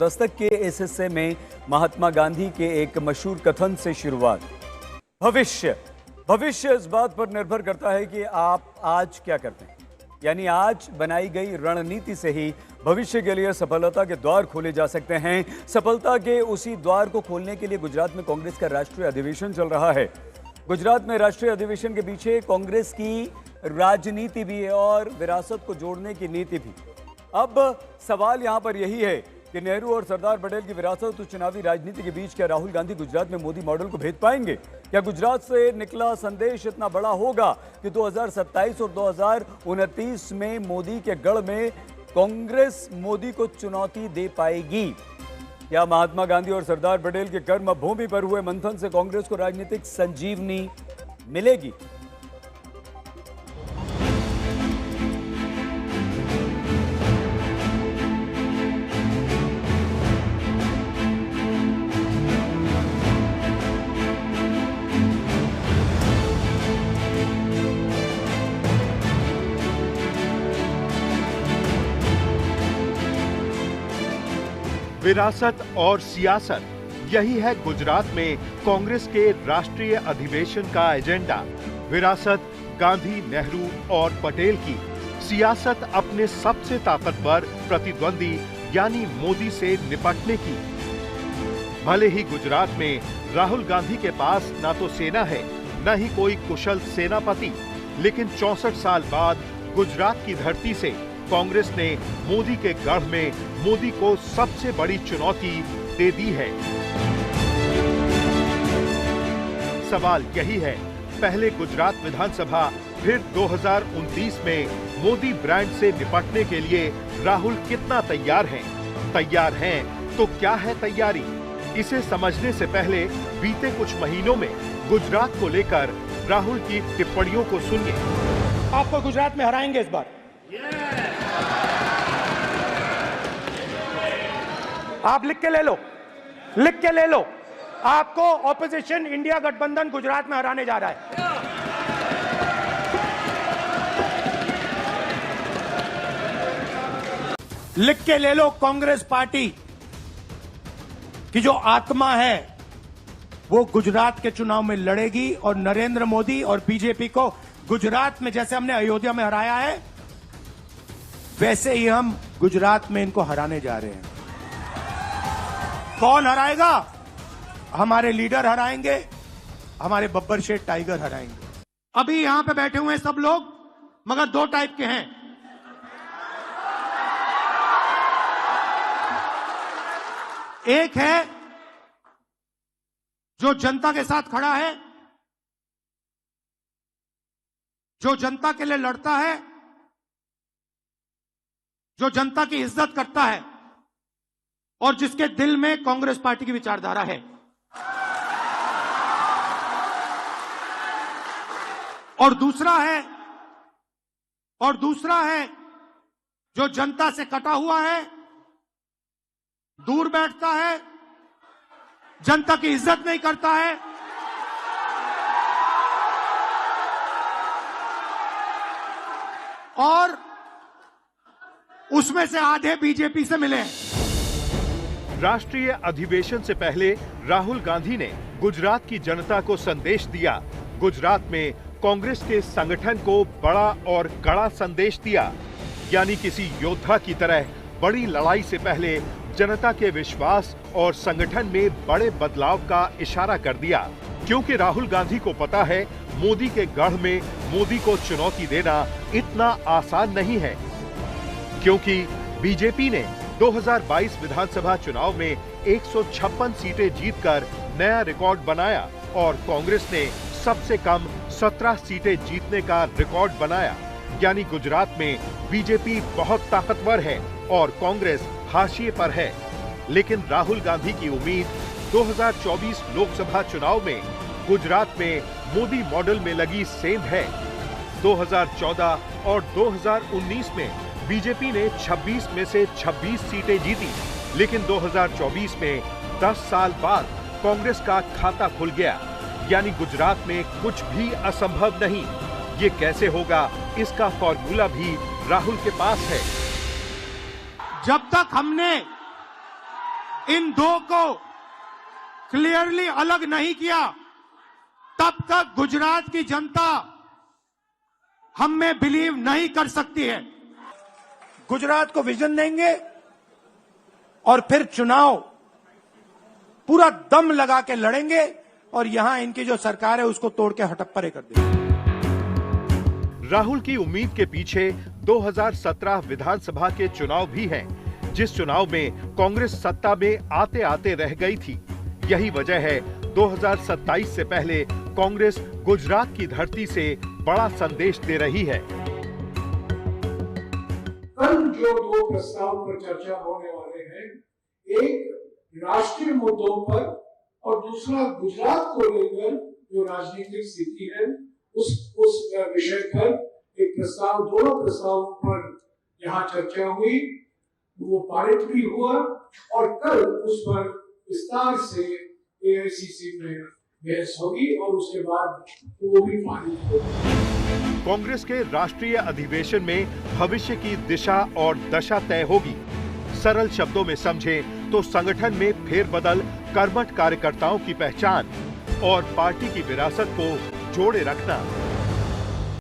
दस्तक के इस हिस्से में महात्मा गांधी के एक मशहूर कथन से शुरुआत। भविष्य इस बात पर निर्भर करता है कि आप आज क्या करते हैं, यानी आज बनाई गई रणनीति से ही भविष्य के लिए सफलता के द्वार खोले जा सकते हैं। सफलता के उसी द्वार को खोलने के लिए गुजरात में कांग्रेस का राष्ट्रीय अधिवेशन चल रहा है। गुजरात में राष्ट्रीय अधिवेशन के पीछे कांग्रेस की राजनीति भी है और विरासत को जोड़ने की नीति भी। अब सवाल यहां पर यही है कि नेहरू और सरदार पटेल की विरासत और चुनावी राजनीति के बीच क्या राहुल गांधी गुजरात में मोदी मॉडल को भेद पाएंगे? क्या गुजरात से निकला संदेश इतना बड़ा होगा कि 2027 और 2029 में मोदी के गढ़ में कांग्रेस मोदी को चुनौती दे पाएगी? क्या महात्मा गांधी और सरदार पटेल के कर्म भूमि पर हुए मंथन से कांग्रेस को राजनीतिक संजीवनी मिलेगी? विरासत और सियासत, यही है गुजरात में कांग्रेस के राष्ट्रीय अधिवेशन का एजेंडा। विरासत गांधी, नेहरू और पटेल की, सियासत अपने सबसे ताकतवर प्रतिद्वंदी यानी मोदी से निपटने की। भले ही गुजरात में राहुल गांधी के पास ना तो सेना है, न ही कोई कुशल सेनापति, लेकिन 64 साल बाद गुजरात की धरती से कांग्रेस ने मोदी के गढ़ में मोदी को सबसे बड़ी चुनौती दे दी है। सवाल यही है, पहले गुजरात विधानसभा, फिर 2029 में मोदी ब्रांड से निपटने के लिए राहुल कितना तैयार हैं? तैयार हैं तो क्या है तैयारी? इसे समझने से पहले बीते कुछ महीनों में गुजरात को लेकर राहुल की टिप्पणियों को सुनिए। आपको गुजरात में हराएंगे इस बार। आप लिख के ले लो, आपको ऑपोजिशन इंडिया गठबंधन गुजरात में हराने जा रहा है। लिख के ले लो, कांग्रेस पार्टी की जो आत्मा है वो गुजरात के चुनाव में लड़ेगी और नरेंद्र मोदी और बीजेपी को गुजरात में जैसे हमने अयोध्या में हराया है वैसे ही हम गुजरात में इनको हराने जा रहे हैं। कौन हराएगा? हमारे लीडर हराएंगे, हमारे बब्बर शेठ टाइगर हराएंगे। अभी यहां पे बैठे हुए हैं सब लोग, मगर दो टाइप के हैं। एक है जो जनता के साथ खड़ा है, जो जनता के लिए लड़ता है, जो जनता की इज्जत करता है और जिसके दिल में कांग्रेस पार्टी की विचारधारा है। और दूसरा है जो जनता से कटा हुआ है, दूर बैठता है, जनता की इज्जत नहीं करता है और उसमें से आधे बीजेपी से मिले हैं। राष्ट्रीय अधिवेशन से पहले राहुल गांधी ने गुजरात की जनता को संदेश दिया। गुजरात में कांग्रेस के संगठन को बड़ा और कड़ा संदेश दिया, यानी किसी योद्धा की तरह बड़ी लड़ाई से पहले जनता के विश्वास और संगठन में बड़े बदलाव का इशारा कर दिया। क्योंकि राहुल गांधी को पता है मोदी के गढ़ में मोदी को चुनौती देना इतना आसान नहीं है, क्योंकि बीजेपी ने 2022 विधानसभा चुनाव में 156 सीटें जीतकर नया रिकॉर्ड बनाया और कांग्रेस ने सबसे कम 17 सीटें जीतने का रिकॉर्ड बनाया। यानी गुजरात में बीजेपी बहुत ताकतवर है और कांग्रेस हाशिए पर है। लेकिन राहुल गांधी की उम्मीद 2024 लोकसभा चुनाव में गुजरात में मोदी मॉडल में लगी सेंध है। 2014 और 2019 में बीजेपी ने 26 में से 26 सीटें जीती, लेकिन 2024 में 10 साल बाद कांग्रेस का खाता खुल गया। यानी गुजरात में कुछ भी असंभव नहीं। ये कैसे होगा, इसका फॉर्मूला भी राहुल के पास है। जब तक हमने इन दो को क्लियरली अलग नहीं किया, तब तक गुजरात की जनता हम में बिलीव नहीं कर सकती है। गुजरात को विजन देंगे और फिर चुनाव पूरा दम लगा के लड़ेंगे और यहां इनकी जो सरकार है उसको तोड़ के हटप्परे कर देंगे। राहुल की उम्मीद के पीछे 2017 विधानसभा के चुनाव भी हैं, जिस चुनाव में कांग्रेस सत्ता में आते आते रह गई थी। यही वजह है 2027 से पहले कांग्रेस गुजरात की धरती से बड़ा संदेश दे रही है। कल जो दो प्रस्ताव पर चर्चा होने वाले हैं, एक राष्ट्रीय मुद्दों पर और दूसरा गुजरात को लेकर जो राजनीतिक स्थिति है उस विषय पर एक प्रस्ताव, दोनों प्रस्तावों पर यहाँ चर्चा हुई, वो पारित भी हुआ और कल उस पर विस्तार से एआईसीसी में बहस होगी और उसके बाद वो भी पारित होगी। कांग्रेस के राष्ट्रीय अधिवेशन में भविष्य की दिशा और दशा तय होगी। सरल शब्दों में समझें तो संगठन में फेरबदल, कर्मठ कार्यकर्ताओं की पहचान और पार्टी की विरासत को जोड़े रखना।